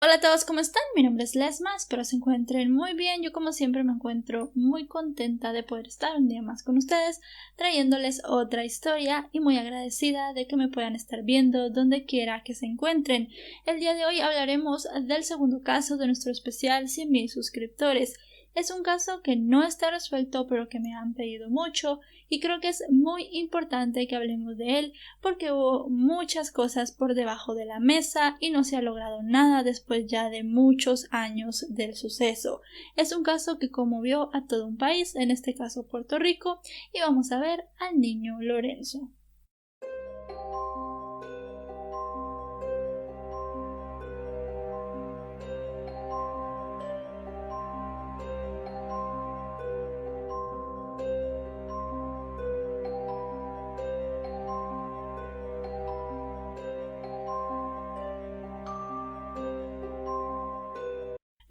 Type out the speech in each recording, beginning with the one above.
Hola a todos, ¿cómo están? Mi nombre es Lesma, espero se encuentren muy bien. Yo como siempre me encuentro muy contenta de poder estar un día más con ustedes, trayéndoles otra historia y muy agradecida de que me puedan estar viendo donde quiera que se encuentren. El día de hoy hablaremos del segundo caso de nuestro especial 100,000 suscriptores. Es un caso que no está resuelto pero que me han pedido mucho y creo que es muy importante que hablemos de él porque hubo muchas cosas por debajo de la mesa y no se ha logrado nada después ya de muchos años del suceso. Es un caso que conmovió a todo un país, en este caso Puerto Rico, y vamos a ver al niño Lorenzo.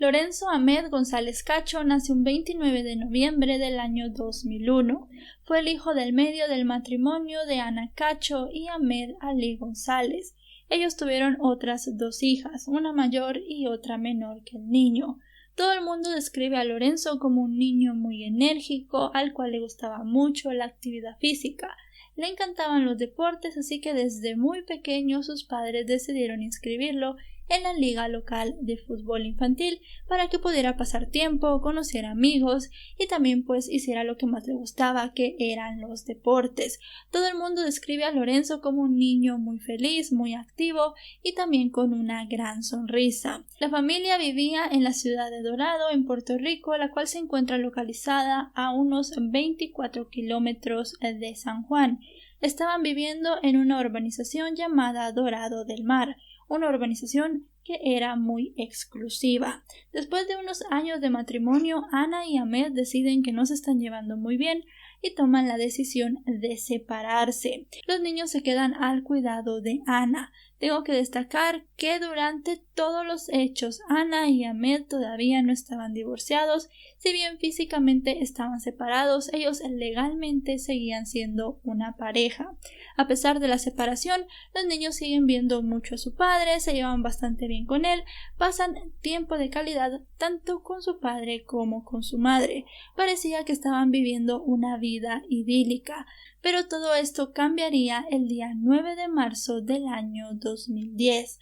Lorenzo Ahmed González Cacho nació un 29 de noviembre del año 2001. Fue el hijo del medio del matrimonio de Ana Cacho y Ahmed Ali González. Ellos tuvieron otras dos hijas, una mayor y otra menor que el niño. Todo el mundo describe a Lorenzo como un niño muy enérgico, al cual le gustaba mucho la actividad física. Le encantaban los deportes, así que desde muy pequeño sus padres decidieron inscribirlo en la liga local de fútbol infantil para que pudiera pasar tiempo, conocer amigos y también pues hiciera lo que más le gustaba, que eran los deportes. Todo el mundo describe a Lorenzo como un niño muy feliz, muy activo y también con una gran sonrisa. La familia vivía en la ciudad de Dorado, en Puerto Rico, la cual se encuentra localizada a unos 24 kilómetros de San Juan. Estaban viviendo en una urbanización llamada Dorado del Mar, una urbanización que era muy exclusiva. Después de unos años de matrimonio, Ana y Ahmed deciden que no se están llevando muy bien y toman la decisión de separarse. Los niños se quedan al cuidado de Ana. Tengo que destacar que durante todos los hechos Ana y Ahmed todavía no estaban divorciados. Si bien físicamente estaban separados, ellos legalmente seguían siendo una pareja. A pesar de la separación, los niños siguen viendo mucho a su padre, se llevan bastante bien con él, pasan tiempo de calidad tanto con su padre como con su madre. Parecía que estaban viviendo una vida idílica, pero todo esto cambiaría el día 9 de marzo del año 2010.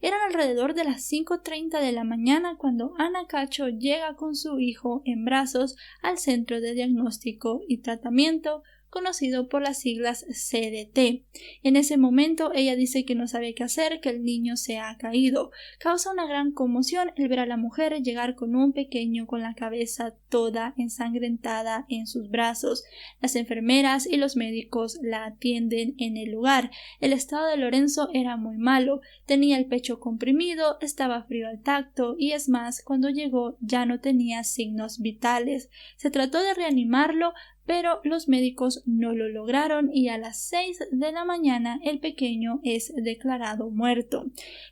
Eran alrededor de las 5:30 de la mañana cuando Ana Cacho llega con su hijo en brazos al Centro de Diagnóstico y Tratamiento, conocido por las siglas CDT. En ese momento ella dice que no sabe qué hacer, que el niño se ha caído. Causa una gran conmoción el ver a la mujer llegar con un pequeño con la cabeza toda ensangrentada en sus brazos. Las enfermeras y los médicos la atienden en el lugar. El estado de Lorenzo era muy malo, tenía el pecho comprimido, estaba frío al tacto y es más, cuando llegó ya no tenía signos vitales. Se trató de reanimarlo, pero los médicos no lo lograron y a las 6 de la mañana el pequeño es declarado muerto.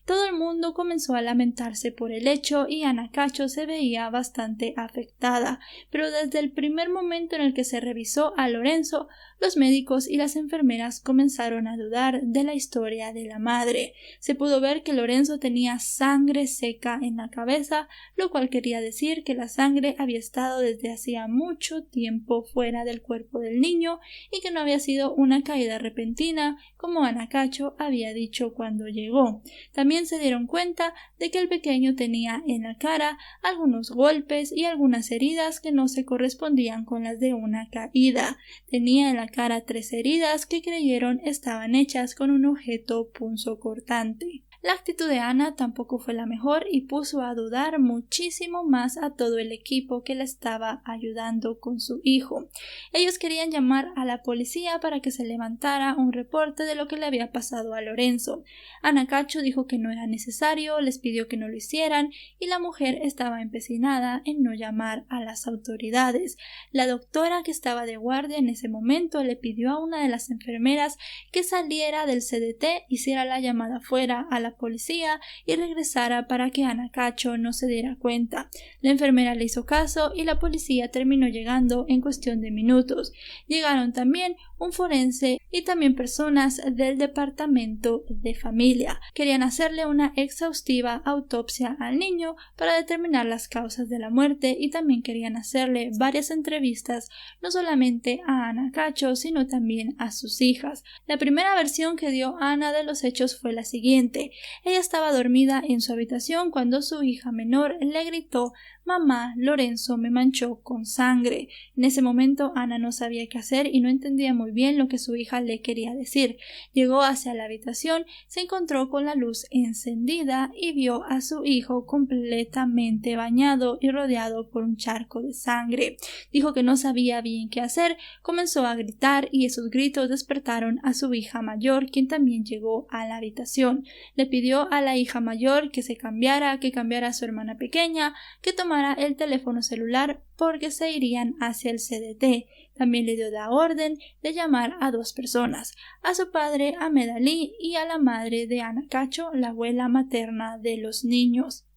Todo el mundo comenzó a lamentarse por el hecho y Ana Cacho se veía bastante afectada, pero desde el primer momento en el que se revisó a Lorenzo, los médicos y las enfermeras comenzaron a dudar de la historia de la madre. Se pudo ver que Lorenzo tenía sangre seca en la cabeza, lo cual quería decir que la sangre había estado desde hacía mucho tiempo fuera del cuerpo del niño y que no había sido una caída repentina como Ana Cacho había dicho cuando llegó. También se dieron cuenta de que el pequeño tenía en la cara algunos golpes y algunas heridas que no se correspondían con las de una caída. Tenía en la cara 3 heridas que creyeron estaban hechas con un objeto punzocortante. La actitud de Ana tampoco fue la mejor y puso a dudar muchísimo más a todo el equipo que le estaba ayudando con su hijo. Ellos querían llamar a la policía para que se levantara un reporte de lo que le había pasado a Lorenzo. Ana Cacho dijo que no era necesario, les pidió que no lo hicieran y la mujer estaba empecinada en no llamar a las autoridades. La doctora que estaba de guardia en ese momento le pidió a una de las enfermeras que saliera del CDT, hiciera la llamada fuera a la la policía y regresara para que Ana Cacho no se diera cuenta. La enfermera le hizo caso y la policía terminó llegando en cuestión de minutos. Llegaron también un forense y también personas del departamento de familia. Querían hacerle una exhaustiva autopsia al niño para determinar las causas de la muerte y también querían hacerle varias entrevistas, no solamente a Ana Cacho, sino también a sus hijas. La primera versión que dio Ana de los hechos fue la siguiente. Ella estaba dormida en su habitación cuando su hija menor le gritó: «Mamá, Lorenzo me manchó con sangre». En ese momento Ana no sabía qué hacer y no entendía muy bien lo que su hija le quería decir. Llegó hacia la habitación, se encontró con la luz encendida y vio a su hijo completamente bañado y rodeado por un charco de sangre. Dijo que no sabía bien qué hacer, comenzó a gritar y esos gritos despertaron a su hija mayor, quien también llegó a la habitación. Le pidió a la hija mayor que se cambiara, que cambiara a su hermana pequeña, que tomara el teléfono celular porque se irían hacia el CDT. También le dio la orden de llamar a 2 personas, a su padre Ahmed Ali y a la madre de Ana Cacho, la abuela materna de los niños.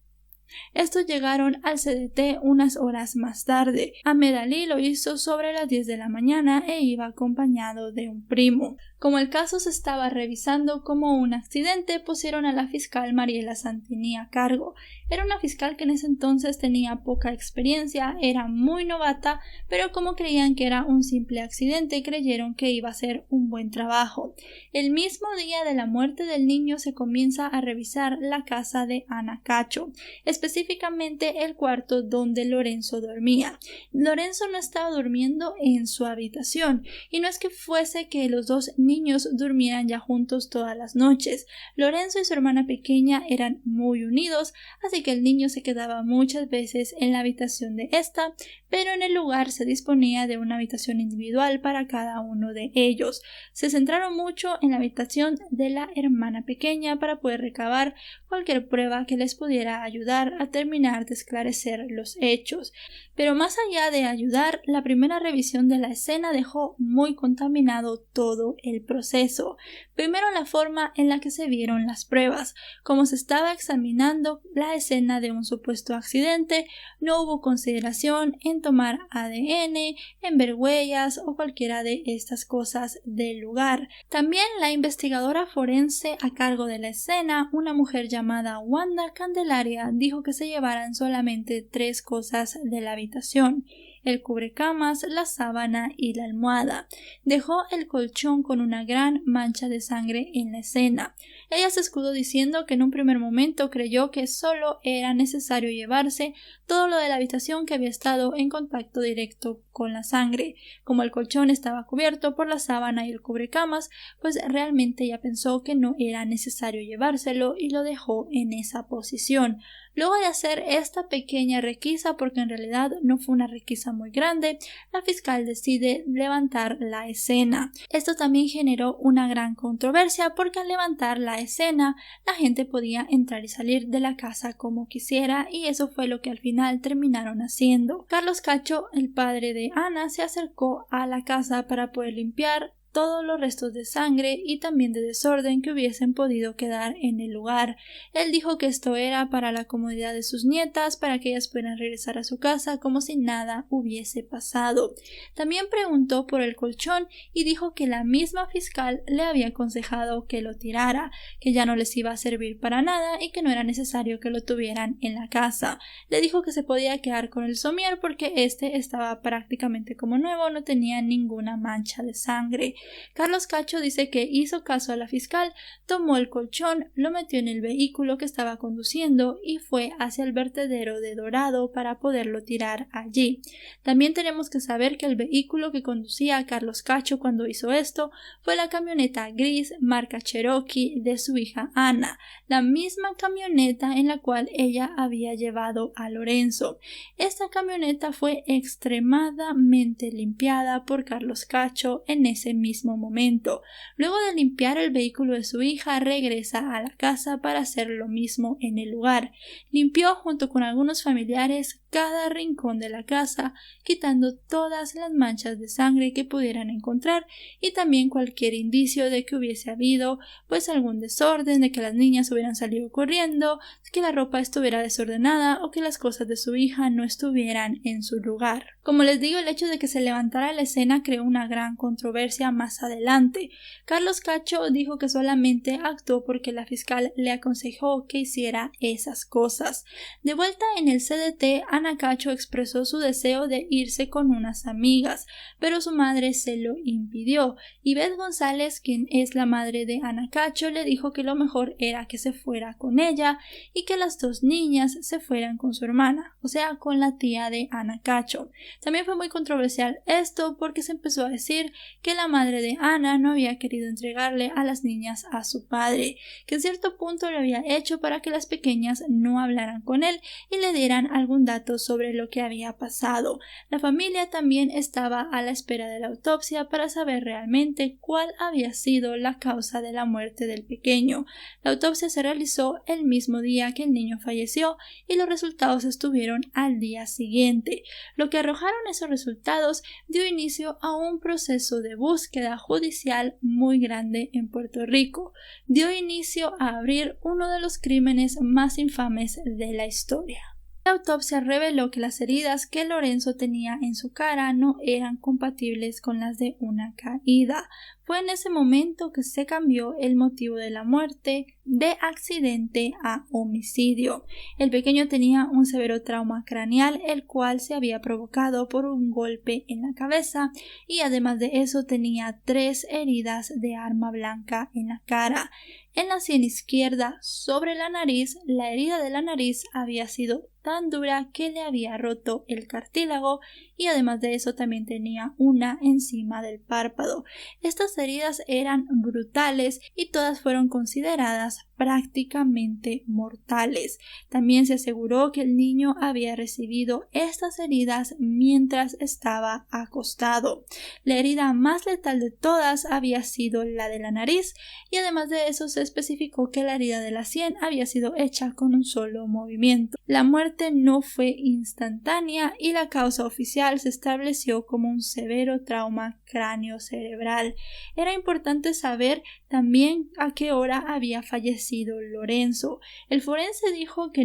Estos llegaron al CDT unas horas más tarde. Ahmed Ali lo hizo sobre las 10 de la mañana e iba acompañado de un primo. Como el caso se estaba revisando como un accidente, pusieron a la fiscal Mariela Santini a cargo. Era una fiscal que en ese entonces tenía poca experiencia, era muy novata, pero como creían que era un simple accidente, creyeron que iba a ser un buen trabajo. El mismo día de la muerte del niño se comienza a revisar la casa de Ana Cacho, específicamente el cuarto donde Lorenzo dormía. Lorenzo no estaba durmiendo en su habitación, y no es que fuese que los dos niños durmieran ya juntos todas las noches. Lorenzo y su hermana pequeña eran muy unidos, así que el niño se quedaba muchas veces en la habitación de esta, pero en el lugar se disponía de una habitación individual para cada uno de ellos. Se centraron mucho en la habitación de la hermana pequeña para poder recabar cualquier prueba que les pudiera ayudar a terminar de esclarecer los hechos. Pero más allá de ayudar, la primera revisión de la escena dejó muy contaminado todo el proceso. Primero, la forma en la que se vieron las pruebas. Como se estaba examinando la escena de un supuesto accidente, no hubo consideración en tomar ADN, en ver huellas o cualquiera de estas cosas del lugar. También la investigadora forense a cargo de la escena, una mujer llamada Wanda Candelaria, dijo que se llevaran solamente 3 cosas de la habitación: el cubrecamas, la sábana y la almohada. Dejó el colchón con una gran mancha de sangre en la escena. Ella se escudó diciendo que en un primer momento creyó que solo era necesario llevarse todo lo de la habitación que había estado en contacto directo con la sangre. Como el colchón estaba cubierto por la sábana y el cubrecamas, pues realmente ella pensó que no era necesario llevárselo y lo dejó en esa posición. Luego de hacer esta pequeña requisa, porque en realidad no fue una requisa muy grande, la fiscal decide levantar la escena. Esto también generó una gran controversia porque al levantar la escena la gente podía entrar y salir de la casa como quisiera, y eso fue lo que al final terminaron haciendo. Carlos Cacho, el padre de Ana, se acercó a la casa para poder limpiar todos los restos de sangre y también de desorden que hubiesen podido quedar en el lugar. Él dijo que esto era para la comodidad de sus nietas, para que ellas pudieran regresar a su casa como si nada hubiese pasado. También preguntó por el colchón y dijo que la misma fiscal le había aconsejado que lo tirara, que ya no les iba a servir para nada y que no era necesario que lo tuvieran en la casa. Le dijo que se podía quedar con el somier porque este estaba prácticamente como nuevo, no tenía ninguna mancha de sangre. Carlos Cacho dice que hizo caso a la fiscal, tomó el colchón, lo metió en el vehículo que estaba conduciendo y fue hacia el vertedero de Dorado para poderlo tirar allí. También tenemos que saber que el vehículo que conducía a Carlos Cacho cuando hizo esto fue la camioneta gris marca Cherokee de su hija Ana, la misma camioneta en la cual ella había llevado a Lorenzo. Esta camioneta fue extremadamente limpiada por Carlos Cacho en ese mismo mismo momento. Luego de limpiar el vehículo de su hija, regresa a la casa para hacer lo mismo en el lugar. Limpió junto con algunos familiares cada rincón de la casa, quitando todas las manchas de sangre que pudieran encontrar y también cualquier indicio de que hubiese habido pues algún desorden, de que las niñas hubieran salido corriendo, que la ropa estuviera desordenada o que las cosas de su hija no estuvieran en su lugar. Como les digo, el hecho de que se levantara la escena creó una gran controversia más adelante. Carlos Cacho dijo que solamente actuó porque la fiscal le aconsejó que hiciera esas cosas. De vuelta en el CDT, Ana Cacho expresó su deseo de irse con unas amigas, pero su madre se lo impidió, y Beth González, quien es la madre de Ana Cacho, le dijo que lo mejor era que se fuera con ella y que las dos niñas se fueran con su hermana, o sea, con la tía de Ana Cacho. También fue muy controversial esto porque se empezó a decir que la madre de Ana no había querido entregarle a las niñas a su padre, que en cierto punto lo había hecho para que las pequeñas no hablaran con él y le dieran algún dato sobre lo que había pasado. La familia también estaba a la espera de la autopsia para saber realmente cuál había sido la causa de la muerte del pequeño. La autopsia se realizó el mismo día que el niño falleció y los resultados estuvieron al día siguiente. Lo que arrojaron esos resultados dio inicio a un proceso de búsqueda judicial muy grande en Puerto Rico. Dio inicio a abrir uno de los crímenes más infames de la historia. La autopsia reveló que las heridas que Lorenzo tenía en su cara no eran compatibles con las de una caída. Fue en ese momento que se cambió el motivo de la muerte de accidente a homicidio. El pequeño tenía un severo trauma craneal, el cual se había provocado por un golpe en la cabeza, y además de eso tenía 3 heridas de arma blanca en la cara. En la sien izquierda, sobre la nariz, la herida de la nariz había sido tan dura que le había roto el cartílago, y además de eso también tenía una encima del párpado. Estas heridas eran brutales y todas fueron consideradas prácticamente mortales. También se aseguró que el niño había recibido estas heridas mientras estaba acostado. La herida más letal de todas había sido la de la nariz, y además de eso se especificó que la herida de la sien había sido hecha con un solo movimiento. La muerte no fue instantánea y la causa oficial se estableció como un severo trauma cráneo-cerebral. Era importante saber también a qué hora había fallecido Lorenzo. El forense dijo que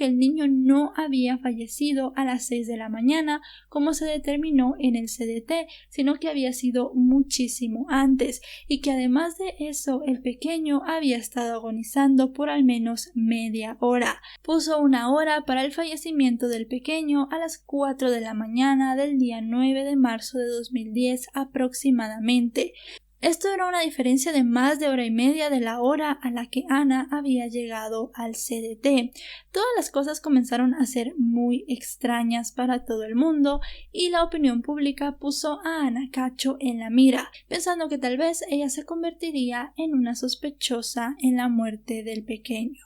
el niño no había fallecido a las 6 de la mañana, como se determinó en el CDT, sino que había sido muchísimo antes, y que además de eso el pequeño había estado agonizando por al menos media hora. Puso una hora para el fallecimiento del pequeño a las 4 de la mañana del día 9 de marzo de 2010 aproximadamente. Esto era una diferencia de más de hora y media de la hora a la que Ana había llegado al CDT. Todas las cosas comenzaron a ser muy extrañas para todo el mundo y la opinión pública puso a Ana Cacho en la mira, pensando que tal vez ella se convertiría en una sospechosa en la muerte del pequeño.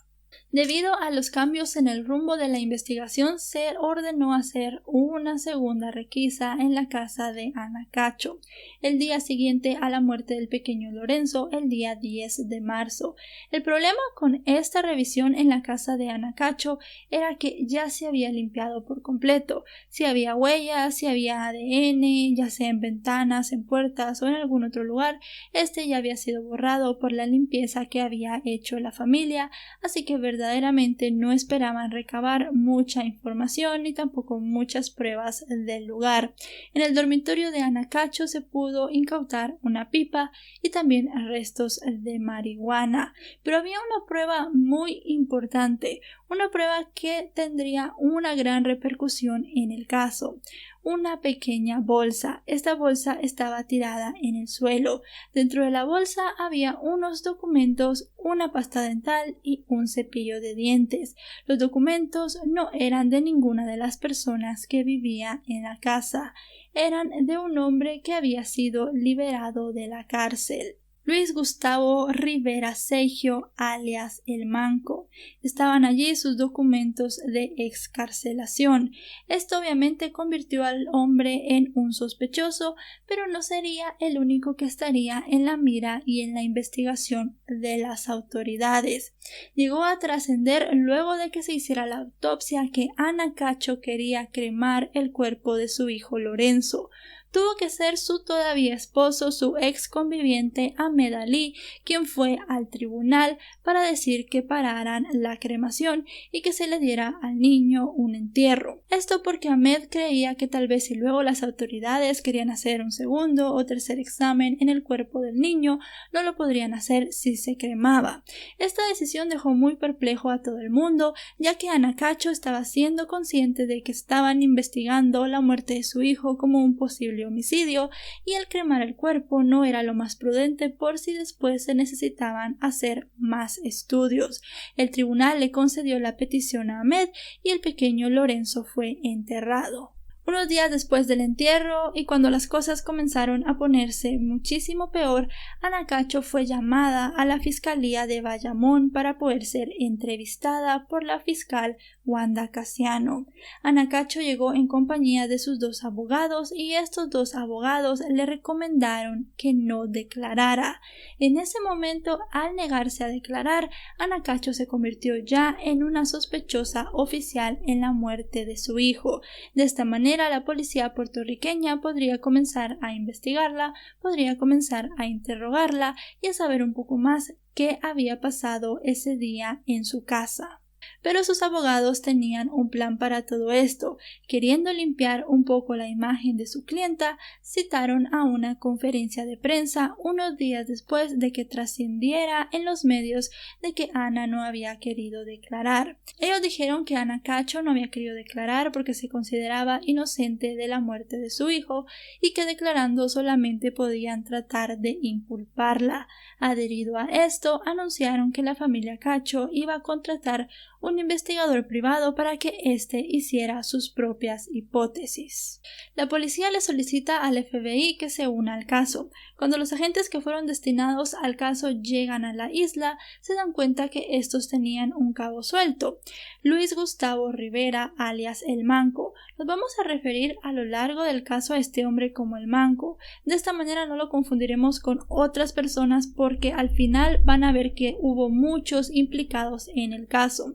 Debido a los cambios en el rumbo de la investigación, se ordenó hacer una segunda requisa en la casa de Ana Cacho, el día siguiente a la muerte del pequeño Lorenzo, el día 10 de marzo. El problema con esta revisión en la casa de Ana Cacho era que ya se había limpiado por completo. Si había huellas, si había ADN, ya sea en ventanas, en puertas o en algún otro lugar, este ya había sido borrado por la limpieza que había hecho la familia, así que verdaderamente no esperaban recabar mucha información ni tampoco muchas pruebas del lugar. En el dormitorio de Ana Cacho se pudo incautar una pipa y también restos de marihuana, pero había una prueba muy importante, una prueba que tendría una gran repercusión en el caso. Una pequeña bolsa. Esta bolsa estaba tirada en el suelo. Dentro de la bolsa había unos documentos, una pasta dental y un cepillo de dientes. Los documentos no eran de ninguna de las personas que vivía en la casa. Eran de un hombre que había sido liberado de la cárcel. Luis Gustavo Rivera Seigio, alias El Manco. Estaban allí sus documentos de excarcelación. Esto obviamente convirtió al hombre en un sospechoso, pero no sería el único que estaría en la mira y en la investigación de las autoridades. Llegó a trascender luego de que se hiciera la autopsia que Ana Cacho quería cremar el cuerpo de su hijo Lorenzo. Tuvo que ser su todavía esposo, su ex conviviente Ahmed Ali, quien fue al tribunal para decir que pararan la cremación y que se le diera al niño un entierro. Esto porque Ahmed creía que tal vez si luego las autoridades querían hacer un segundo o tercer examen en el cuerpo del niño, no lo podrían hacer si se cremaba. Esta decisión dejó muy perplejo a todo el mundo, ya que Ana Cacho estaba siendo consciente de que estaban investigando la muerte de su hijo como un posible homicidio, y el cremar el cuerpo no era lo más prudente por si después se necesitaban hacer más estudios. El tribunal le concedió la petición a Ahmed y el pequeño Lorenzo fue enterrado. Unos días después del entierro y cuando las cosas comenzaron a ponerse muchísimo peor, Ana Cacho fue llamada a la Fiscalía de Bayamón para poder ser entrevistada por la fiscal Wanda Casiano. Ana Cacho llegó en compañía de sus 2 abogados y estos 2 abogados le recomendaron que no declarara. En ese momento, al negarse a declarar, Ana Cacho se convirtió ya en una sospechosa oficial en la muerte de su hijo. De esta manera, la policía puertorriqueña podría comenzar a investigarla, podría comenzar a interrogarla y a saber un poco más qué había pasado ese día en su casa. Pero sus abogados tenían un plan para todo esto. Queriendo limpiar un poco la imagen de su clienta, citaron a una conferencia de prensa unos días después de que trascendiera en los medios de que Ana no había querido declarar. Ellos dijeron que Ana Cacho no había querido declarar porque se consideraba inocente de la muerte de su hijo y que declarando solamente podían tratar de inculparla. Adherido a esto, anunciaron que la familia Cacho iba a contratar un investigador privado para que éste hiciera sus propias hipótesis. La policía le solicita al FBI que se una al caso. Cuando los agentes que fueron destinados al caso llegan a la isla, se dan cuenta que estos tenían un cabo suelto. Luis Gustavo Rivera, alias El Manco. Nos vamos a referir a lo largo del caso a este hombre como El Manco. De esta manera no lo confundiremos con otras personas porque al final van a ver que hubo muchos implicados en el caso.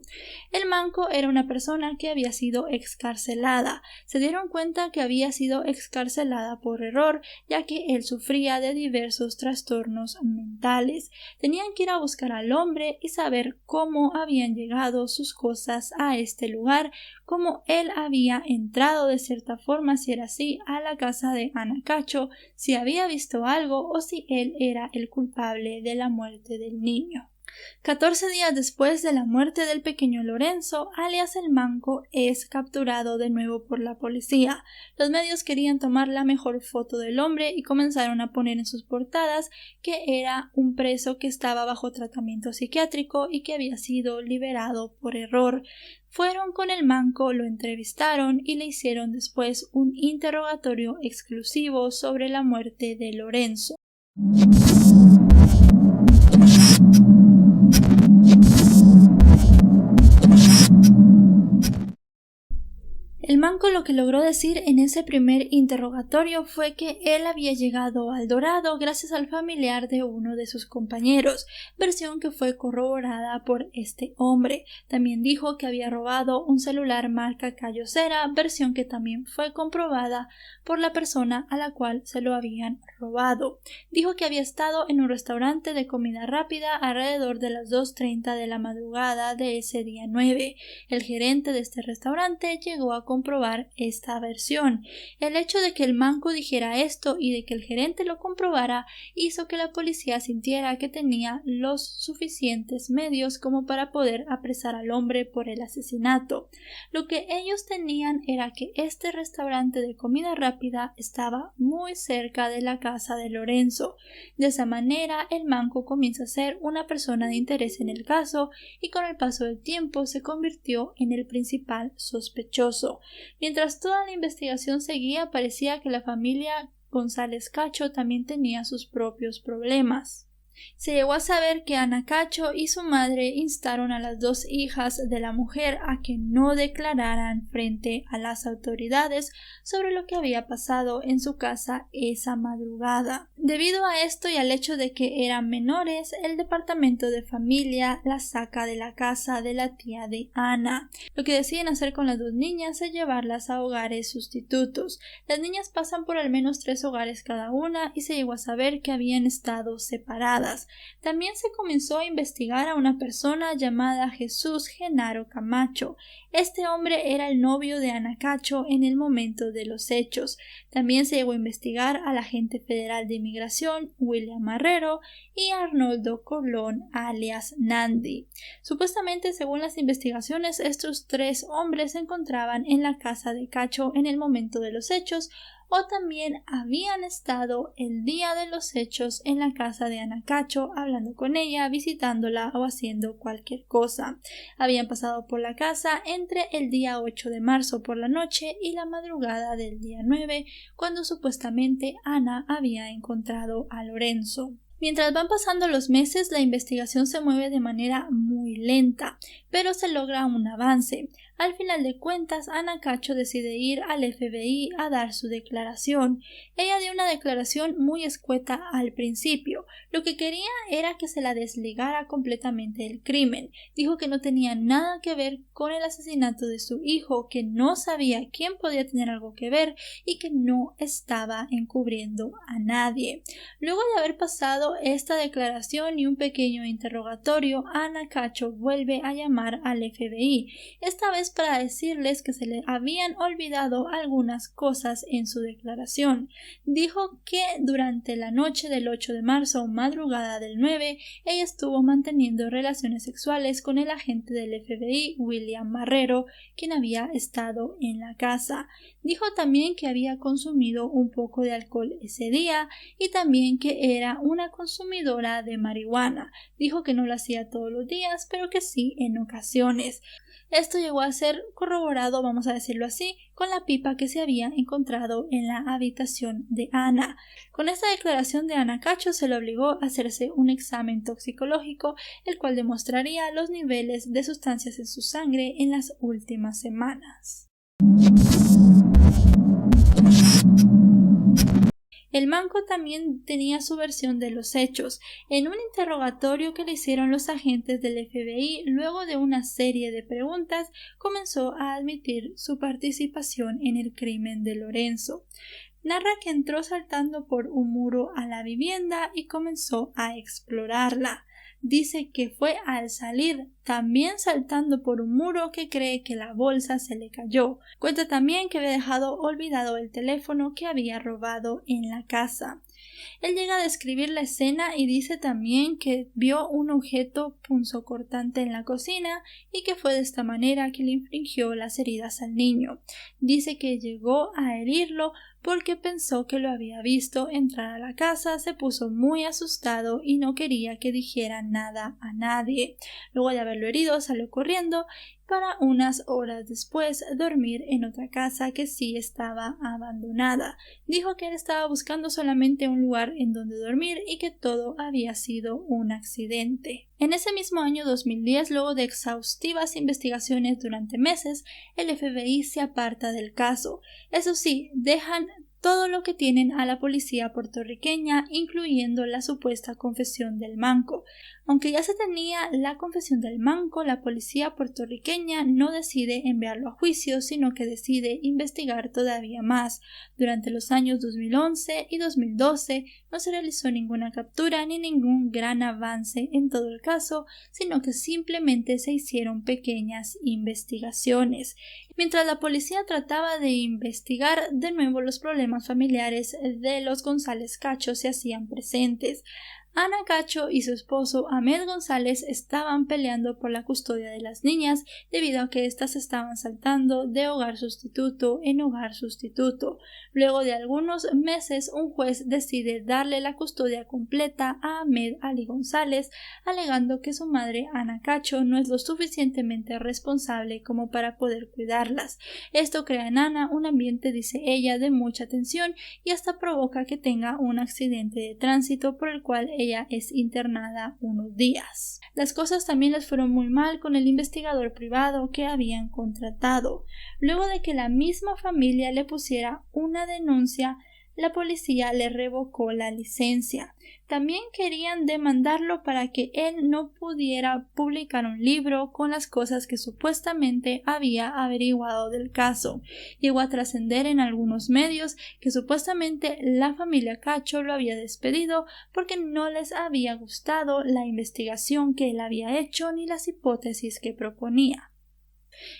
El Manco era una persona que había sido excarcelada. Se dieron cuenta que había sido excarcelada por error, ya que él sufría de diversos trastornos mentales. Tenían que ir a buscar al hombre y saber cómo habían llegado sus cosas a este lugar, cómo él había entrado de cierta forma, si era así, a la casa de Ana Cacho, si había visto algo o si él era el culpable de la muerte del niño. 14 días después de la muerte del pequeño Lorenzo, alias El Manco es capturado de nuevo por la policía. Los medios querían tomar la mejor foto del hombre y comenzaron a poner en sus portadas que era un preso que estaba bajo tratamiento psiquiátrico y que había sido liberado por error. Fueron con El Manco, lo entrevistaron y le hicieron después un interrogatorio exclusivo sobre la muerte de Lorenzo. El Manco lo que logró decir en ese primer interrogatorio fue que él había llegado al Dorado gracias al familiar de uno de sus compañeros, versión que fue corroborada por este hombre. También dijo que había robado un celular marca Cayocera, versión que también fue comprobada por la persona a la cual se lo habían robado. Dijo que había estado en un restaurante de comida rápida alrededor de las 2:30 de la madrugada de ese día 9. El gerente de este restaurante llegó a comprobar esta versión. El hecho de que El Manco dijera esto y de que el gerente lo comprobara hizo que la policía sintiera que tenía los suficientes medios como para poder apresar al hombre por el asesinato. Lo que ellos tenían era que este restaurante de comida rápida estaba muy cerca de la casa de Lorenzo. De esa manera, El Manco comienza a ser una persona de interés en el caso y con el paso del tiempo se convirtió en el principal sospechoso. Mientras toda la investigación seguía, parecía que la familia González Cacho también tenía sus propios problemas. Se llegó a saber que Ana Cacho y su madre instaron a las dos hijas de la mujer a que no declararan frente a las autoridades sobre lo que había pasado en su casa esa madrugada. Debido a esto y al hecho de que eran menores, el departamento de familia las saca de la casa de la tía de Ana. Lo que deciden hacer con las dos niñas es llevarlas a hogares sustitutos. Las niñas pasan por al menos 3 hogares cada una y se llegó a saber que habían estado separadas. También se comenzó a investigar a una persona llamada Jesús Genaro Camacho. Este hombre era el novio de Ana Cacho en el momento de los hechos. También se llegó a investigar al agente federal de inmigración William Marrero y a Arnoldo Colón alias Nandi. Supuestamente, según las investigaciones, estos 3 hombres se encontraban en la casa de Cacho en el momento de los hechos, o también habían estado el día de los hechos en la casa de Ana Cacho, hablando con ella, visitándola o haciendo cualquier cosa. Habían pasado por la casa entre el día 8 de marzo por la noche y la madrugada del día 9, cuando supuestamente Ana había encontrado a Lorenzo. Mientras van pasando los meses, la investigación se mueve de manera muy lenta, pero se logra un avance. Al final de cuentas, Ana Cacho decide ir al FBI a dar su declaración. Ella dio una declaración muy escueta al principio. Lo que quería era que se la desligara completamente del crimen. Dijo que no tenía nada que ver con el asesinato de su hijo, que no sabía quién podía tener algo que ver y que no estaba encubriendo a nadie. Luego de haber pasado esta declaración y un pequeño interrogatorio, Ana Cacho vuelve a llamar al FBI, esta vez para decirles que se le habían olvidado algunas cosas en su declaración. Dijo que durante la noche del 8 de marzo o madrugada del 9, ella estuvo manteniendo relaciones sexuales con el agente del FBI, William Marrero, quien había estado en la casa. Dijo también que había consumido un poco de alcohol ese día y también que era una consumidora de marihuana. Dijo que no lo hacía todos los días, pero que sí en ocasiones. Esto llegó a ser corroborado, vamos a decirlo así, con la pipa que se había encontrado en la habitación de Ana. Con esta declaración de Ana Cacho se le obligó a hacerse un examen toxicológico, el cual demostraría los niveles de sustancias en su sangre en las últimas semanas. El manco también tenía su versión de los hechos. En un interrogatorio que le hicieron los agentes del FBI, luego de una serie de preguntas, comenzó a admitir su participación en el crimen de Lorenzo. Narra que entró saltando por un muro a la vivienda y comenzó a explorarla. Dice que fue al salir también saltando por un muro que cree que la bolsa se le cayó. Cuenta también que había dejado olvidado el teléfono que había robado en la casa. Él llega a describir la escena y dice también que vio un objeto punzocortante en la cocina y que fue de esta manera que le infligió las heridas al niño. Dice que llegó a herirlo porque pensó que lo había visto entrar a la casa, se puso muy asustado y no quería que dijera nada a nadie. Luego de haberlo herido, salió corriendo para unas horas después dormir en otra casa que sí estaba abandonada. Dijo que él estaba buscando solamente un lugar en donde dormir y que todo había sido un accidente. En ese mismo año 2010, luego de exhaustivas investigaciones durante meses, el FBI se aparta del caso. Eso sí, dejan todo lo que tienen a la policía puertorriqueña, incluyendo la supuesta confesión del manco. Aunque ya se tenía la confesión del manco, la policía puertorriqueña no decide enviarlo a juicio, sino que decide investigar todavía más. Durante los años 2011 y 2012 no se realizó ninguna captura ni ningún gran avance en todo el caso, sino que simplemente se hicieron pequeñas investigaciones. Mientras la policía trataba de investigar, de nuevo los problemas familiares de los González Cacho se hacían presentes. Ana Cacho y su esposo Ahmed González estaban peleando por la custodia de las niñas debido a que éstas estaban saltando de hogar sustituto en hogar sustituto. Luego de algunos meses, un juez decide darle la custodia completa a Ahmed Ali González, alegando que su madre Ana Cacho no es lo suficientemente responsable como para poder cuidarlas. Esto crea en Ana un ambiente, dice ella, de mucha tensión y hasta provoca que tenga un accidente de tránsito por el cual ella es internada unos días. Las cosas también les fueron muy mal con el investigador privado que habían contratado. Luego de que la misma familia le pusiera una denuncia, la policía le revocó la licencia. También querían demandarlo para que él no pudiera publicar un libro con las cosas que supuestamente había averiguado del caso. Llegó a trascender en algunos medios que supuestamente la familia Cacho lo había despedido porque no les había gustado la investigación que él había hecho ni las hipótesis que proponía.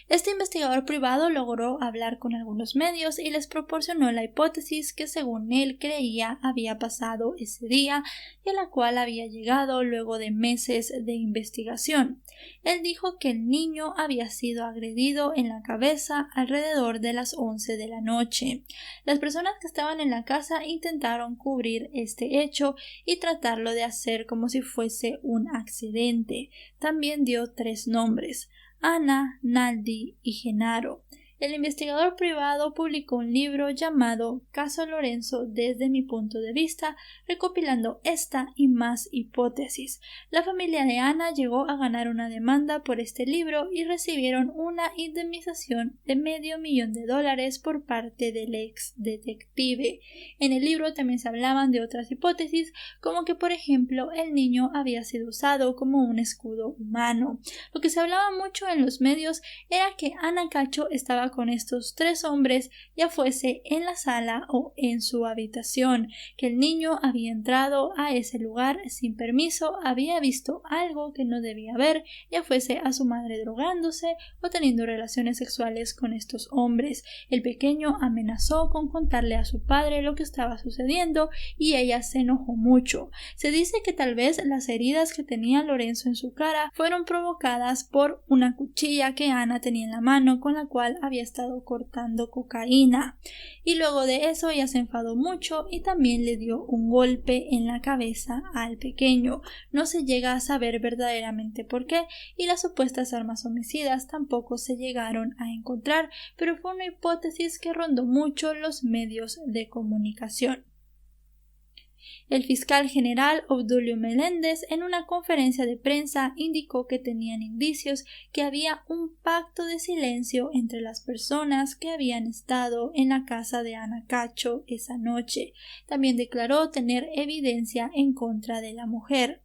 Este investigador privado logró hablar con algunos medios y les proporcionó la hipótesis que según él creía había pasado ese día y a la cual había llegado luego de meses de investigación. Él dijo que el niño había sido agredido en la cabeza alrededor de las 11 de la noche. Las personas que estaban en la casa intentaron cubrir este hecho y tratarlo de hacer como si fuese un accidente. También dio 3 nombres: Ana, Naldi y Genaro. El investigador privado publicó un libro llamado Caso Lorenzo desde mi punto de vista, recopilando esta y más hipótesis. La familia de Ana llegó a ganar una demanda por este libro y recibieron una indemnización de $500,000 por parte del ex detective. En el libro también se hablaban de otras hipótesis, como que por ejemplo el niño había sido usado como un escudo humano. Lo que se hablaba mucho en los medios era que Ana Cacho estaba con estos 3 hombres, ya fuese en la sala o en su habitación, que el niño había entrado a ese lugar sin permiso, había visto algo que no debía ver, ya fuese a su madre drogándose o teniendo relaciones sexuales con estos hombres. El pequeño amenazó con contarle a su padre lo que estaba sucediendo y ella se enojó mucho. Se dice que tal vez las heridas que tenía Lorenzo en su cara fueron provocadas por una cuchilla que Ana tenía en la mano con la cual había estado cortando cocaína, y luego de eso ella se enfadó mucho y también le dio un golpe en la cabeza al pequeño. No se llega a saber verdaderamente por qué y las supuestas armas homicidas tampoco se llegaron a encontrar, pero fue una hipótesis que rondó mucho los medios de comunicación. El fiscal general Obdulio Meléndez en una conferencia de prensa indicó que tenían indicios que había un pacto de silencio entre las personas que habían estado en la casa de Ana Cacho esa noche. También declaró tener evidencia en contra de la mujer.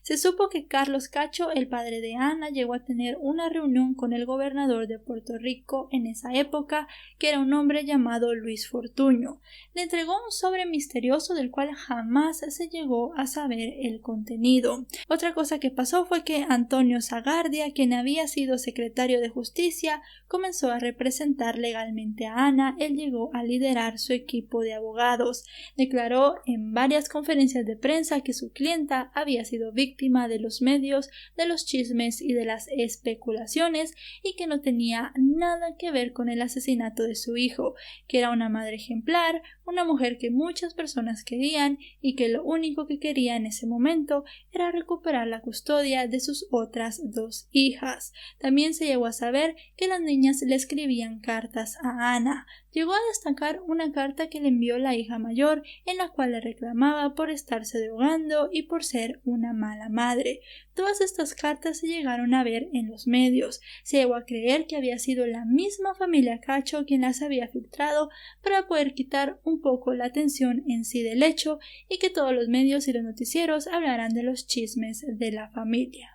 Se supo que Carlos Cacho, el padre de Ana, llegó a tener una reunión con el gobernador de Puerto Rico en esa época, que era un hombre llamado Luis Fortuño. Le entregó un sobre misterioso del cual jamás se llegó a saber el contenido. Otra cosa que pasó fue que Antonio Zagardia, quien había sido secretario de Justicia, comenzó a representar legalmente a Ana. Él llegó a liderar su equipo de abogados. Declaró en varias conferencias de prensa que su clienta había sido víctima de los medios, de los chismes y de las especulaciones y que no tenía nada que ver con el asesinato de su hijo, que era una madre ejemplar, una mujer que muchas personas querían y que lo único que quería en ese momento era recuperar la custodia de sus otras 2 hijas. También se llegó a saber que las niñas le escribían cartas a Ana. Llegó a destacar una carta que le envió la hija mayor en la cual le reclamaba por estarse drogando y por ser una mala madre. Todas estas cartas se llegaron a ver en los medios. Se llegó a creer que había sido la misma familia Cacho quien las había filtrado para poder quitar un poco la atención en sí del hecho y que todos los medios y los noticieros hablaran de los chismes de la familia.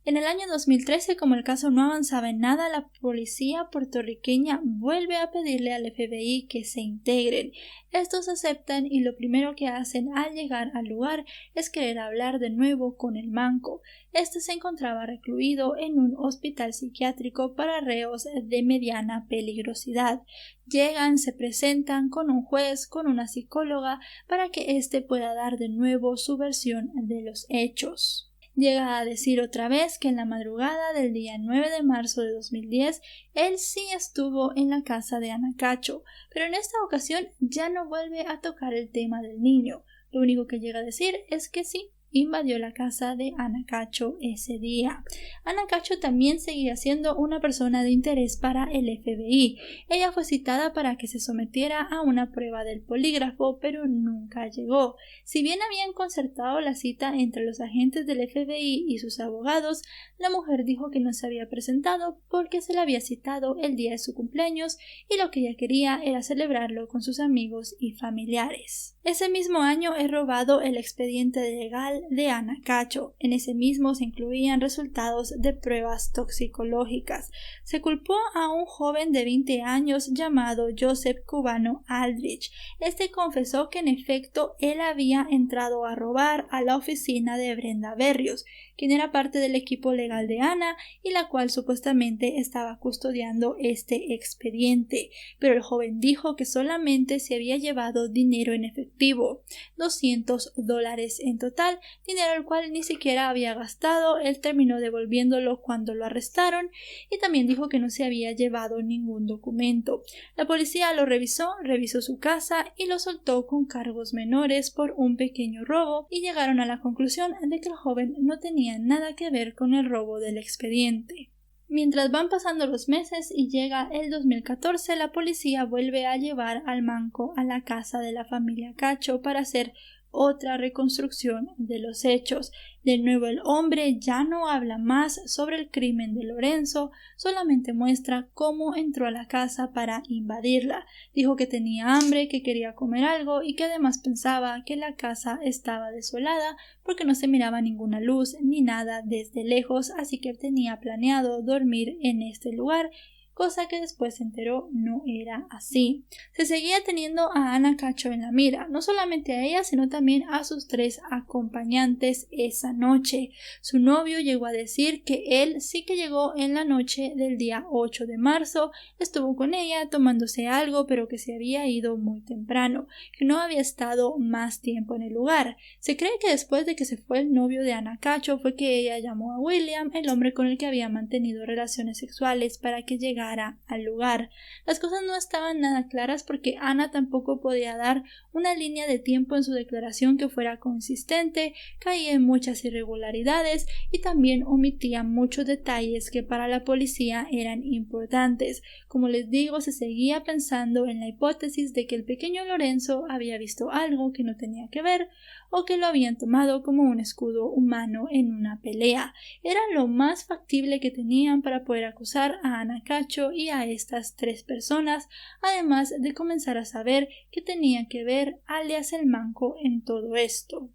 En el año 2013, como el caso no avanzaba en nada, la policía puertorriqueña vuelve a pedirle al FBI que se integren. Estos aceptan y lo primero que hacen al llegar al lugar es querer hablar de nuevo con el manco. Este se encontraba recluido en un hospital psiquiátrico para reos de mediana peligrosidad. Llegan, se presentan con un juez, con una psicóloga, para que éste pueda dar de nuevo su versión de los hechos. Llega a decir otra vez que en la madrugada del día 9 de marzo de 2010 él sí estuvo en la casa de Ana Cacho, pero en esta ocasión ya no vuelve a tocar el tema del niño. Lo único que llega a decir es que sí, invadió la casa de Anna Cacho ese día. Anna Cacho también seguía siendo una persona de interés para el FBI. Ella fue citada para que se sometiera a una prueba del polígrafo, pero nunca llegó. Si bien habían concertado la cita entre los agentes del FBI y sus abogados, la mujer dijo que no se había presentado porque se la había citado el día de su cumpleaños y lo que ella quería era celebrarlo con sus amigos y familiares. Ese mismo año es robado el expediente legal de Anna Cacho. En ese mismo se incluían resultados de pruebas toxicológicas. Se culpó a un joven de 20 años llamado Joseph Cubano Aldrich. Este confesó que en efecto él había entrado a robar a la oficina de Brenda Berrios, quien era parte del equipo legal de Anna y la cual supuestamente estaba custodiando este expediente, pero el joven dijo que solamente se había llevado dinero en efectivo, $200 en total, dinero el cual ni siquiera había gastado. Él terminó devolviéndolo cuando lo arrestaron y también dijo que no se había llevado ningún documento. La policía lo revisó su casa y lo soltó con cargos menores por un pequeño robo y llegaron a la conclusión de que el joven no tenía nada que ver con el robo del expediente. Mientras van pasando los meses y llega el 2014, la policía vuelve a llevar al manco a la casa de la familia Cacho para hacer otra reconstrucción de los hechos. De nuevo el hombre ya no habla más sobre el crimen de Lorenzo, solamente muestra cómo entró a la casa para invadirla. Dijo que tenía hambre, que quería comer algo y que además pensaba que la casa estaba desolada porque no se miraba ninguna luz ni nada desde lejos, así que tenía planeado dormir en este lugar, cosa que después se enteró no era así. Se seguía teniendo a Anna Cacho en la mira, no solamente a ella, sino también a sus 3 acompañantes esa noche. Su novio llegó a decir que él sí que llegó en la noche del día 8 de marzo, estuvo con ella tomándose algo, pero que se había ido muy temprano, que no había estado más tiempo en el lugar. Se cree que después de que se fue el novio de Anna Cacho fue que ella llamó a William, el hombre con el que había mantenido relaciones sexuales, para que llegara al lugar. Las cosas no estaban nada claras porque Anna tampoco podía dar una línea de tiempo en su declaración que fuera consistente, caía en muchas irregularidades y también omitía muchos detalles que para la policía eran importantes. Como les digo, se seguía pensando en la hipótesis de que el pequeño Lorenzo había visto algo que no tenía que ver o que lo habían tomado como un escudo humano en una pelea. Era lo más factible que tenían para poder acusar a Anna Cacho y a estas 3 personas, además de comenzar a saber que tenía que ver alias el manco en todo esto.